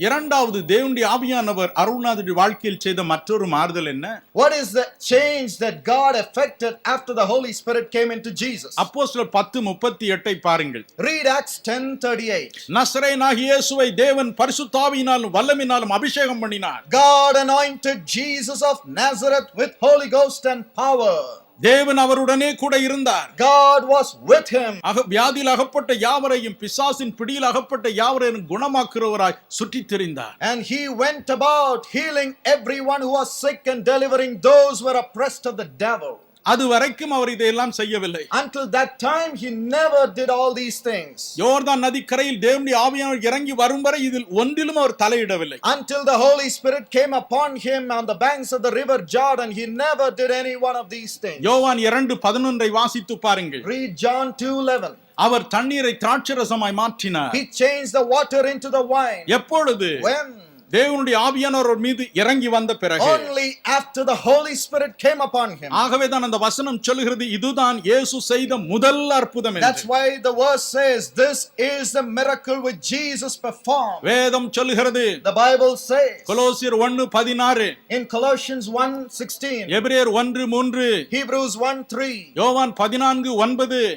இரண்டாவது தேவனுடைய ஆவியானவர் அருள்நாதருடைய வாழ்க்கையில் செய்த மற்றொரு மாறுதல் என்ன? What is the change that God effected after the Holy Spirit came into Jesus? அப்போஸ்தலர் 10:38 பாருங்கள். Read Acts 10:38. நசரேயனாகிய இயேசுவை தேவன் பரிசுத்த ஆவியினாலும் வல்லமையினாலும் அபிஷேகம் பண்ணினார். God anointed Jesus of Nazareth with Holy Ghost and power. தேவன் அவருடனே கூட இருந்தார். God was with him. வியாதியில் அகப்பட்ட யாவரையும் பிசாசின் பிடியில் அகப்பட்ட யாவரையும் குணமாக்குறவராய் சுற்றித் திரிந்தார். And he went about healing everyone who was sick and delivering those who were oppressed of the devil. அது வரைக்கும் அவர் இதையெல்லாம் செய்யவில்லை. Until that time he never did all these things. யோர்தான் நதிக்கரையில் தேவனுடைய ஆவியானவர் இறங்கி வரும் வரை இதில் ஒன்றிலும் அவர் தலையிடவில்லை. Until the Holy Spirit came upon him on the banks of the river Jordan, he never did any one of these things. யோவான் 2:11 வாசித்து பாருங்கள். Read John 2:11. அவர் தண்ணீரை திராட்சரசமாய் மாற்றினார். He changed the water into the wine. எப்பொழுது? When? தேவனுடைய ஆவியானவர் மீது இறங்கி வந்த பிறகு. Only after the Holy Spirit came upon him. ஆகவே தான் அந்த வசனம் சொல்கிறது இதுதான் இயேசு செய்த முதல் அற்புதம் என்று. That's why the verse says this is the miracle which Jesus performed. வேதம் சொல்கிறது. The Bible says. கொலோசியர் 1:16. In Colossians 1:16. எபிரேயர் 1:3. Hebrews 1:3. யோவான் 14:9.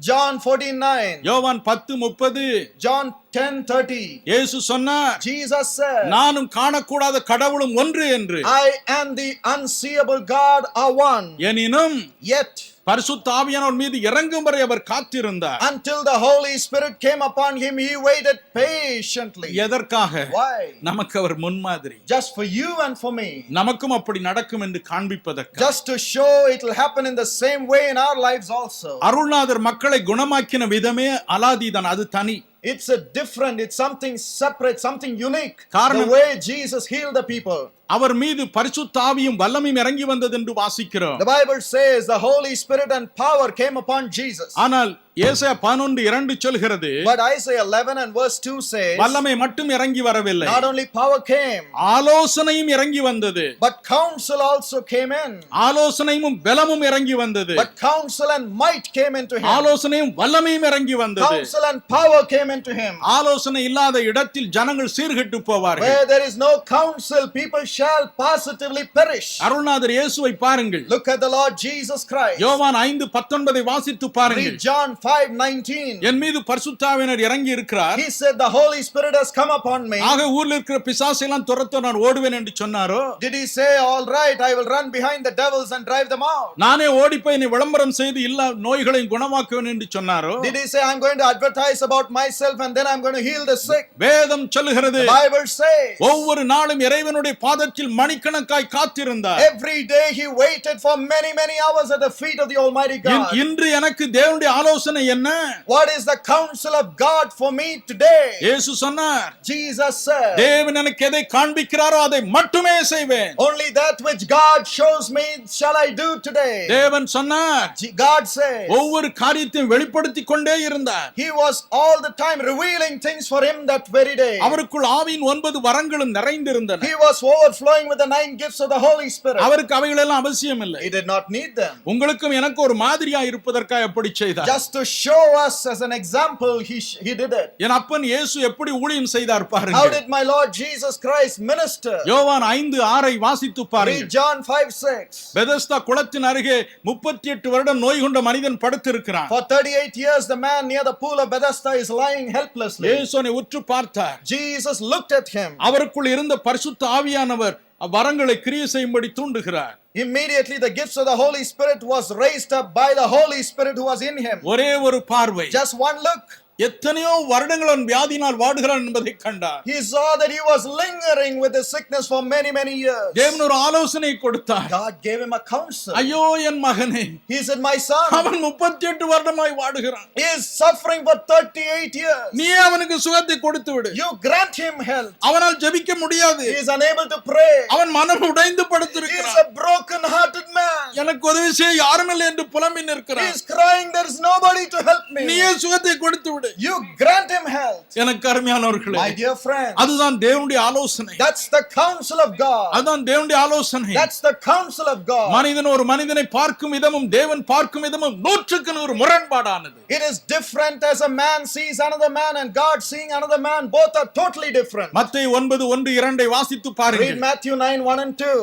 John 14:9. யோவான் 10:30. John 10:30. இயேசு சொன்னார். Jesus said, நானும் காணக்கூடாத கடவுளும் ஒன்று என்று. I and the unseeable God are one. எனினும் Yet பரிசுத்த ஆவியானவர் மீது இறங்கும் வரை அவர் காத்திருந்தார். Until the Holy Spirit came upon him, he waited patiently. எதற்காக? Why? நமக்கு அவர் முன்மாதிரி. Just for you and for me. நமக்கும் அப்படி நடக்கும் என்று காண்பிப்பதற்கு. Just to show it will happen in the same way in our lives also. அருள்நாதர் மக்களை குணமாக்கின விதமே அலாதிதான், அது தனி. It's a different, it's something separate, something unique. காரணம், the way Jesus healed the people. அவர் மீது பரிசுத்த ஆவியும் வல்லமையும் இறங்கி வந்தது என்று வாசிக்கிறோம். The Bible says the Holy Spirit and power came upon Jesus. ஆனால் ஏசாயா 11:2 சொல்கிறது. But Isaiah 11 and verse 2 says, வல்லமை மட்டும் இறங்கி வரவில்லை. Not only power came, ஆலோசனையும் இறங்கி வந்தது. But counsel also came in. ஆலோசனையும் பலமும் இறங்கி வந்தது. But counsel and might came into him. ஆலோசனையும் வல்லமையும் இறங்கி வந்தது. Counsel and power came into him. ஆலோசனை இல்லாத இடத்தில் ஜனங்கள் சீர்கெட்டு போவார்கள். Where there is no counsel, people shall positively perish. அருள்நாதர் இயேசுவை பாருங்கள். Look at the Lord Jesus Christ. யோவான் 5:19 வாசித்து பாருங்கள். Read John 5:19. என் மீது பரிசுத்த ஆவியானவர் இறங்கி இருக்கிறார். He said the Holy Spirit has come upon me. ஆக ஊர்ல இருக்கிற பிசாசை எல்லாம் துரத்த நான் ஓடுவேன் என்று சொன்னாரோ? Did he say all right, I will run behind the devils and drive them out? நானே ஓடி போய் நீ விளம்பரம் செய்து எல்லா நோய்களையும் குணமாக்குவேன் என்று சொன்னாரோ? Did he say I'm going to advertise about myself and then I'm going to heal the sick? வேதம் சொல்லுகிறது. The Bible says ஒவ்வொரு நாளும் இறைவனுடைய பாதத்தில் மணிக்கணக்காய் காத்திருந்தார். Every day he waited for many hours at the feet of the Almighty God. இன்று எனக்கு தேவனுடைய ஆலோசனை என்ன? What is the counsel of God for me today? இயேசு சொன்னார். Jesus said, தேவன் எனக்கு எதை காண்பிக்கிறாரோ அதை மட்டுமே செய்வேன். Only that which God shows me shall I do today. தேவன் சொன்னார். God said, ஒவ்வொரு காரியத்தையும் வெளிப்படுத்திக் கொண்டே இருந்தார். He was all the time revealing things for him that very day. அவருக்குள் ஆவியின் 9 வரங்களும் நிறைந்திருந்தன. He was overflowing with the 9 gifts of the Holy Spirit. அவருக்கு அவைகள் எல்லாம் அவசியம் இல்லை. He did not need them. உங்களுக்கும் எனக்கு ஒரு மாதிரியா இருப்பதற்காக எப்படி செய்தார்? Just to show us as an example, he did it. என் அப்பன் இயேசு எப்படி ஊழியம் செய்தார் பாருங்க. How did my Lord Jesus Christ minister? யோவான் 5:6 வாசித்து பாருங்க. Read John 5:6. பெதஸ்தா குளத்தின் அருகே 38 வருடம் நோய் கொண்ட மனிதன் படுத்திருக்கிறான். For 38 years the man near the pool of Bethesda is lying helplessly. இயேசு அவனை உற்று பார்த்தார். Jesus looked at him. அவருக்குள் இருந்த பரிசுத்த ஆவியானவர் வரங்களை கிரியை செய்யும்படி தூண்டுகிறார். Immediately the gifts of the Holy Spirit was raised up by the Holy Spirit who was in him. ஒரே ஒரு பார்வை. Just one look. எத்தனையோ வருடங்கள் வியாதியினால் வாடுகிறான் என்பதை கண்டார். He saw that he was lingering with the sickness for many years. தேவன் ஒரு ஆலோசனை கொடுத்தார். God gave him a counsel. ஐயோ என் மகனே. He said, my son, அவன் 38 வருடமாய் வாடுகிறான். He is suffering for 38 years. நீ அவனுக்கு சுகத்தை கொடுத்து விடு. You grant him health. அவனால் ஜெபிக்க முடியாது. He is unable to pray. அவன் மனம் உடைந்து He படுத்திருக்கிறான். is a broken hearted man. எனக்கு உதவி செய்ய யாரும் இல்லை என்று புலம்பி நிற்கிறான். He is crying, there is nobody to help me. நீயே சுகத்தை கொடுத்து விடு. கொடு. You grant him health. எனக்கு அருமையானவர்களே, My dear friends, அதுதான் தேவனுடைய ஆலோசனை. that's the counsel of God. அதுதான் தேவனுடைய ஆலோசனை. That's the counsel of God. மனிதன் ஒரு மனிதனை பார்க்கும் விதமும் தேவன் பார்க்கும் விதமும் 100க்கு 100 முரண்பாடானது. It is different as a man sees another man and God seeing another man. Both are totally different. மத்தேயு 9:1-2 வாசித்து Read பாருங்கள். Matthew 9:1 and 2.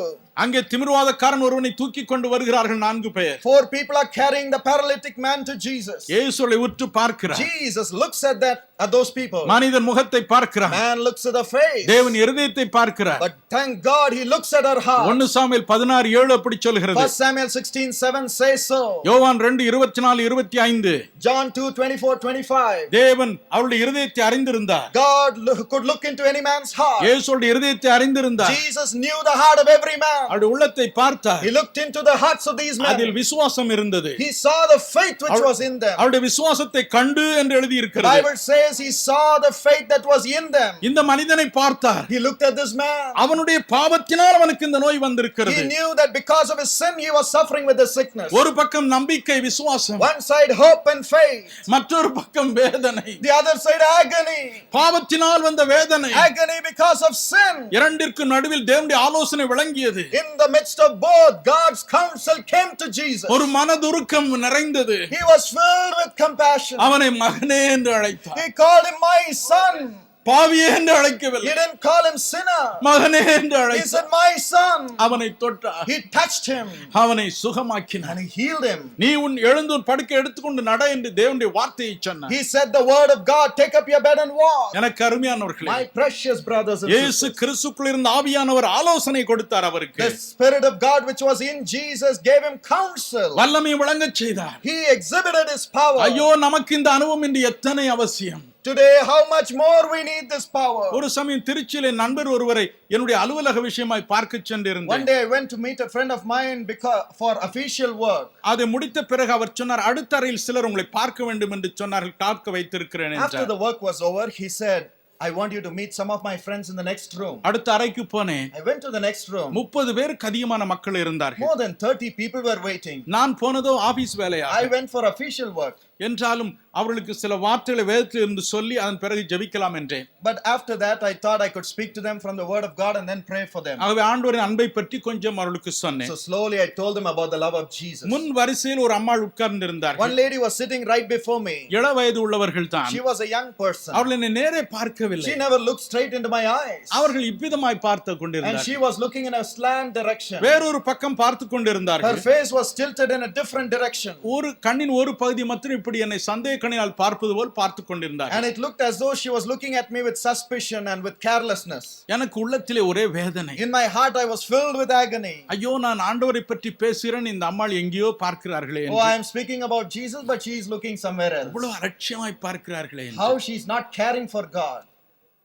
அங்கே திமிர்வாதக்காரன் ஒருவனை தூக்கி கொண்டு வருகிறார்கள் 4 பேர். 4 people are carrying the paralytic man to Jesus. இயேசுவை உற்று பார்க்கிறார். Jesus looks at those people. மனிதன் முகத்தை பார்க்கிறார். Man looks at the face. தேவன் இருதயத்தை பார்க்கிறார். But thank God he looks at our heart. 1 Samuel 16:7 அப்படி சொல்கிறது. 1 Samuel 16:7 says so. யோவான் 2:24-25. John 2:24-25. தேவன் அவருடைய இருதயத்தை அறிந்திருந்தார். God could look into any man's heart. இயேசுவுடைய இருதயத்தை அறிந்திருந்தார். Jesus knew the heart of every man. அவருடைய உள்ளத்தை பார்த்தார். He looked into the hearts of these men. அதில் விசுவாசம் இருந்தது. He saw the faith which was in them. அவருடைய விசுவாசத்தை கண்டு என்று எழுதி The இருக்கிறது. Bible says he saw the faith that was in them. இந்த மனிதனை பார்த்தார். He looked at this man. அவனுடைய பாவத்தினால் அவனுக்கு இந்த நோய் வந்திருக்கிறது. He knew that because of his sin he was suffering with the sickness. ஒரு பக்கம் நம்பிக்கை விசுவாசம், One side hope and faith. மற்றொரு பக்கம் வேதனை. The other side agony. பாவத்தினால் வந்த வேதனை. Agony because of sin. இரண்டிற்கு நடுவில் தேவனுடைய ஆலோசனை விளங்கியது. In the midst of both, God's counsel came to Jesus. ஒரு மனதுருக்கம் நிறைந்தது. He was filled with compassion. அவனை மகனே என்று அழைத்தார். He called him my son. பாவியே என்று He அழைக்கவில்லை. didn't call him sinner. மகனே என்று He அழைத்தார். said my son. அவனை தொட்டார். He touched him அவனை சுகமாக்கினார். and he healed him. நீ உன் எழுந்து உன் படுக்கை எடுத்துக்கொண்டு நட என்று தேவனுடைய வார்த்தையை சொன்னார். He said the word of God, take up your bed and walk. எனக்கு அருமையானவர்களே, My precious brothers and இயேசு sisters, கிறிஸ்துக்குள் இருந்த ஆவியானவர் ஆலோசனை கொடுத்தார் அவருக்கு. the Spirit of God which was in Jesus gave him counsel. வல்லமை விளங்கச் செய்தார். He exhibited his power. ஐயோ, நமக்கு இந்த அனுபவம் இன்று எத்தனை அவசியம். Today, how much more we need this power. ஒரு சமயம் திருச்சியிலே நண்பர் ஒருவரை என்னுடைய அலுவலக விஷயமாய் பார்க்க One சென்றிருந்தேன். day I went to meet a friend of mine for official work. அதை முடித்த பிறகு அவர் சொன்னார், அடுத்த அறையில் சிலர் உங்களை பார்க்க வேண்டும் என்று சொன்னார்கள், பார்க்க வைத்திருக்கிறேன் After என்றார். the work was over, he said, I want you to meet some of my friends in the next room. அடுத்த அறைக்கு போனேன். I went to the next room. 30 பேருக்கு அதிகமான மக்கள் இருந்தார்கள். More than 30 people were waiting. நான் போனதோ ஆபீஸ் வேலையா I went for official work. என்றாலும் அவர்களுக்கு சில வார்த்தைகளை வேதத்தில் இருந்து சொல்லி அதன் பிறகு ஜெபிக்கலாம் என்றேன். But after that, I thought I could speak to them from the word of God and then pray for them. ஆகவே ஆண்டவரின் அன்பை பற்றி கொஞ்சம் அவர்களுக்கு சொன்னேன். So slowly I told them about the love of Jesus. முன் வரிசையில் ஒரு அம்மாள் உட்கார்ந்து One இருந்தார்கள். lady was sitting right before me. இள வயது உள்ளவர்கள் தான். She was a young person. அவர்கள் என்னை நேரே பார்க்கவில்லை. She never looked straight into my eyes. அவர்கள் இவ்விதமாய் பார்த்து And கொண்டிருந்தார்கள். she was looking in a slant direction. வேறொரு பக்கம் பார்த்து Her கொண்டிருந்தார்கள். face was tilted in a different direction. ஒரு கண்ணின் ஒரு பகுதி மட்டும் இப்படி என்னை சந்தேக கண்ணினால் பார்ப்பது போல் பார்த்து கொண்டிருந்தார்கள். And it looked as though she was looking at me with suspicion and with carelessness. எனக்கு உள்ளத்திலே ஒரே வேதனை. In my heart I was filled with agony. ஐயோ, நான் ஆண்டவரை பற்றி பேசுகிறேன், இந்த அம்மாள் எங்கேயோ பார்க்கிறார்களே Oh, என்று. I am speaking about Jesus, but she is looking somewhere else. இவ்வளவு அலட்சியமாய் பார்க்கிறார்களே என்று. How she is not caring for God.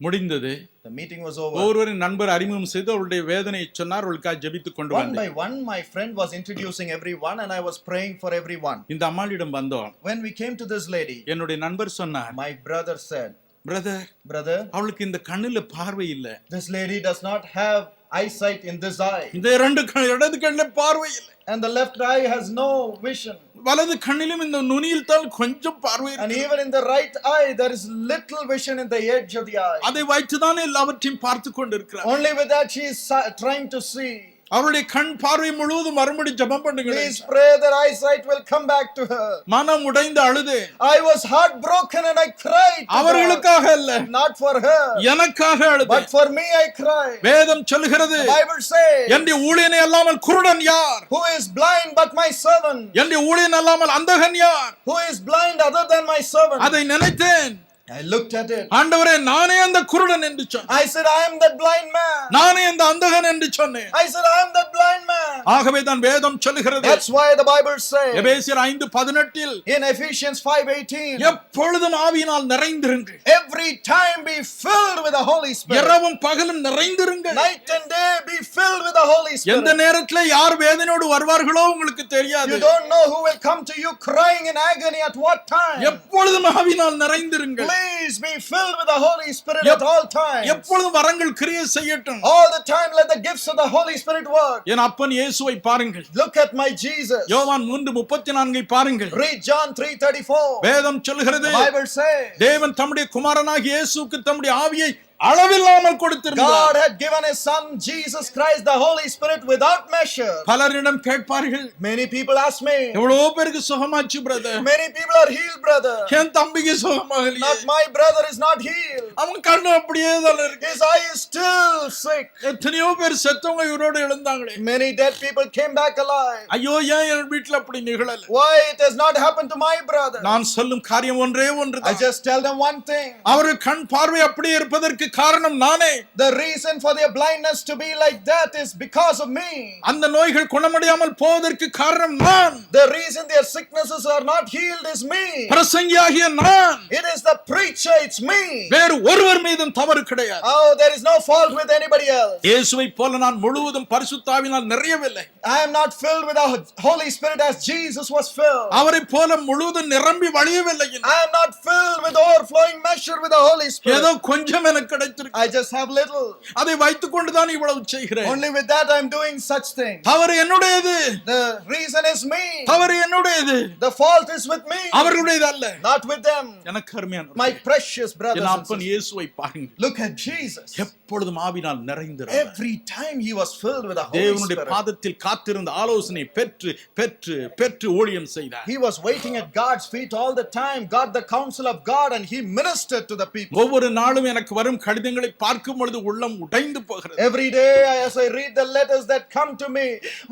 முடிந்தது. The meeting was over. ஒவ்வொருவரின் நண்பர் அறிமுகம் செய்து அவருடைய வேதனையை சொன்னார். அவர்களுக்காக ஜெபித்துக் கொண்டு One by வந்தேன். one, my friend was introducing everyone, and I was praying for everyone. இந்த அம்மாளிடம் வந்தோம். When we came to this lady, என்னுடைய நண்பர் சொன்னார், my brother said, brother, Brother, அவளுக்கு இந்த கண்ணுல பார்வை இல்ல. this lady does not have eyesight in this eye, இந்த இடது கண்ணுல பார்வை இல்லை. and the left eye has no vision. வலது கண்ணிலும் இந்த நுனியில் தான் கொஞ்சம் பார்வை And இருக்கு. even in the right eye, there is little vision in the edge of the eye. அதை வைத்துதான் எல்லாவற்றையும் பார்த்து கொண்டிருக்கிறார். Only with that she is trying to see. அவருடைய கண் பார்வை முழுவதும் மறுபடி ஜெபம் பண்ணுங்கள். Please pray that eyesight will come back to her. மனம் உடைந்து அழுதே. I was heartbroken and I cried. to God. அவர்களுக்காக அல்ல, Not for her, எனக்காக அழுதே. but for me I cried. வேதம் சொல்கிறது, The Bible says, என்னுடைய ஊழியனை அல்லாமல் குருடன் யார்? who is blind but my servant? என்னுடைய ஊழியன் அல்லாமல் அந்தகன் யார்? Who is blind other than my servant? அதை நினைத்தேன். I looked at it. ஆண்டவரே, நானே அந்த குருடன் என்று சொன்னேன். I said, I am that blind man. நானே அந்த அந்தகன் என்று சொன்னேன். I said, I am that blind man. ஆகவே தான் வேதம் சொல்கிறது, That's why the Bible says எபேசியர் 5:18 in Ephesians 5:18, எப்பொழுதும் ஆவியினால் நிறைந்திருங்கள். every time be filled with the Holy Spirit. இரவும் பகலும் நிறைந்திருங்கள். Night and day be filled with the Holy எந்த Spirit. நேரத்துல யார் வேதனையோடு வருவார்களோ உங்களுக்கு தெரியாது. You don't know who will come to you crying in agony at what time. எப்பொழுதும் ஆவியினால் நிறைந்திருங்கள். Please be filled with the Holy Spirit at all times. எப்பொழுதும் வரங்கள் கிரியை செய்யட்டும். All the time let the gifts of the Holy Spirit work. என் அப்பன் இயேசுவை பாருங்கள். Look at my Jesus. யோவான் 3:34 பாருங்கள். Read John 3:34. வேதம் சொல்கிறது, The Bible says, தேவன் தம்முடைய குமாரனாகிய இயேசுவுக்கு தம்முடைய ஆவியை அளவில்லாமல் கொடுத்திருந்தார். God had given his son Jesus Christ the Holy Spirit without measure. பலரிடம் கேட்பார்கள், Many people ask me, எவ்வளவு பேருக்கு சுகமாச்சு brother? many people are healed, brother. என் தம்பிக்கு சுகமாகலையே. Not my brother is not healed. அவன் கண்ணு அப்படியே தான் இருக்கு. His eye is still sick. எத்தனையோ பேர் செத்தவங்க இவரோட எழுந்தாங்களே. Many dead people came back alive. ஐயோ, ஏன் என் வீட்டுல அப்படி நிகழல? Why it has not happened to my brother? நான் சொல்லும் காரியம் ஒன்றே I ஒன்றுதான். just tell them one thing. அவரு கண் பார்வை அப்படியே இருப்பதற்கு காரணம் நானே. The reason for their blindness to be like that is because of me. அந்த நோய்கள் குணமடையாமல் போவதற்கு காரணம் நான். The reason their sicknesses are not healed is me. பிரசங்கியாகிய நான். It is the preacher, it's me. வேறு ஒருவர் மீதும் தவறு கிடையாது. Oh, there is no fault with anybody else. இயேசுவை போல நான் முழுவதும் பரிசுத்த ஆவியினால் நிறையவில்லை. I am not filled with the Holy Spirit as Jesus was filled. அவரை போல முழுவதும் நிரம்பி வழியவில்லை. I am not filled with overflowing measure with the Holy Spirit. ஏதோ கொஞ்சம் எனக்கு கிடைத்திருக்கு. I just have little. அதை வைத்துக் கொண்டுதான் இவ்வளவு செய்கிறேன். Only with that I am doing such things. தவறு என்னுடையது. The reason is me. தவறு என்னுடையது. The fault is with me. அவர்களுடையது அல்ல. Not with them. எனக்கு அருமையான My precious brothers N and அப்பன் sisters. இயேசுவை பாருங்கள். Look at Jesus. எப்பொழுதும் ஆவினால் நிறைந்திருந்தார். Every time he was filled with the Holy தேவனுடைய Spirit. பாதத்தில் காத்திருந்த ஆலோசனை பெற்று பெற்று பெற்று ஊழியம் செய்தார். He was waiting at God's feet all the time, got the counsel of God, and he ministered to the people. ஒவ்வொரு நாளும் எனக்கு வரும் கடிதங்களை பார்க்கும் பொழுது உள்ளம் உடைந்து போகிறது. Every day as I read the letters that come to me,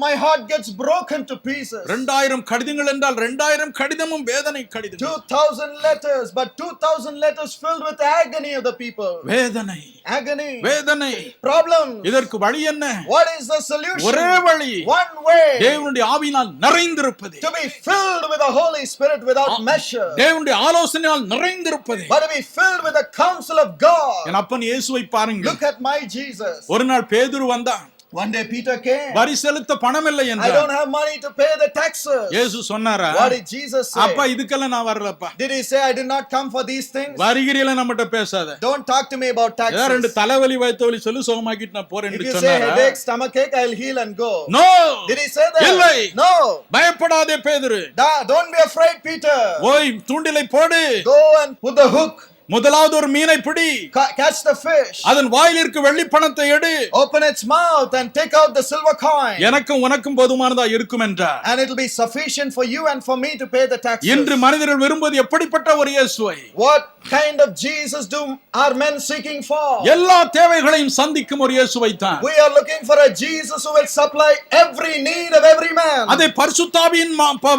my heart gets broken to pieces. 2000 கடிதங்கள் என்றால் 2000 கடிதமும் வேதனை கடிதம். 2000 letters, but 2000 letters filled with agony of the people. வேதனை, Agony, வேதனை. problems. இதற்கு வழி என்ன? What is the solution? ஒரே வழி. One way. தேவனுடைய ஆவியினால் நிறைந்திருப்பது. To be filled with the Holy Spirit without measure. தேவனுடைய ஆலோசனையால் நிறைந்திருப்பது. But to be filled with the counsel of God. என் அப்பன் இயேசுவை பாருங்கள். Look at my Jesus. ஒரு நாள் பேதுரு வந்தான். One day Peter came. வரி செலுத்த பணம் இல்லை I என்றார். don't have money to pay the taxes. இயேசு சொன்னாரா? What did Jesus say? அப்பா இதுக்கெல்லாம் நான் வரலப்பா. Did he say I did not come for these things? வரிகிரியில நம்மட்ட பேசாத. Don't talk to me about ஏதோ ரெண்டு taxes. தலைவலி வயிற்று வலி சொல்லி சுகமாக்கிட்டு நான் போறேன் If என்று you say சொன்னாரா? headache, stomachache, I'll heal and go. No. Did he say that? இல்லை. No. பயப்படாதே பேதுரு. Don't be afraid, Peter. ஓய் தூண்டிலை போடு. Go and put the hook. முதலாவது ஒரு மீனை பிடி. Catch the fish. அதன் வாயில் இருக்க வெள்ளி பணத்தை எடு. Open its mouth and take out the silver coin. எனக்கும் உனக்கும் போதுமானதா இருக்கும் என்றார். And it will be sufficient for you and for me to pay the taxes. இன்று மனிதர்கள் விரும்புவது எப்படிப்பட்ட ஒரு இயேசுவை? What kind of Jesus are men seeking for? எல்லா தேவைகளையும் சந்திக்கும் ஒரு இயேசுவை தான். We are looking for a Jesus who will supply every need of every man. அதை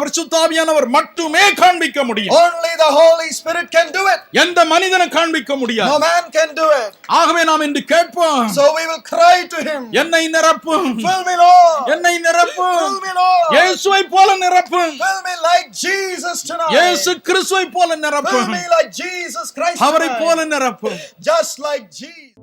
பரிசுத்தாவியானவர் மட்டுமே காண்பிக்க முடியும். Only the Holy Spirit can do it. எந்த மனிதனும் காண்பிக்க முடியாது. No man can do it. ஆகவே நாம் இன்று கேட்போம். So we will cry to him. என்னை நிரப்பும். Fill me, Lord. என்னை நிரப்பும். Fill me, Lord. இயேசுவை போல நிரப்பும். Fill me like Jesus tonight. இயேசு கிறிஸ்துவை போல Fill நிரப்பும். me like Jesus Christ அவரை tonight. போல நிரப்பும். Just like Jesus.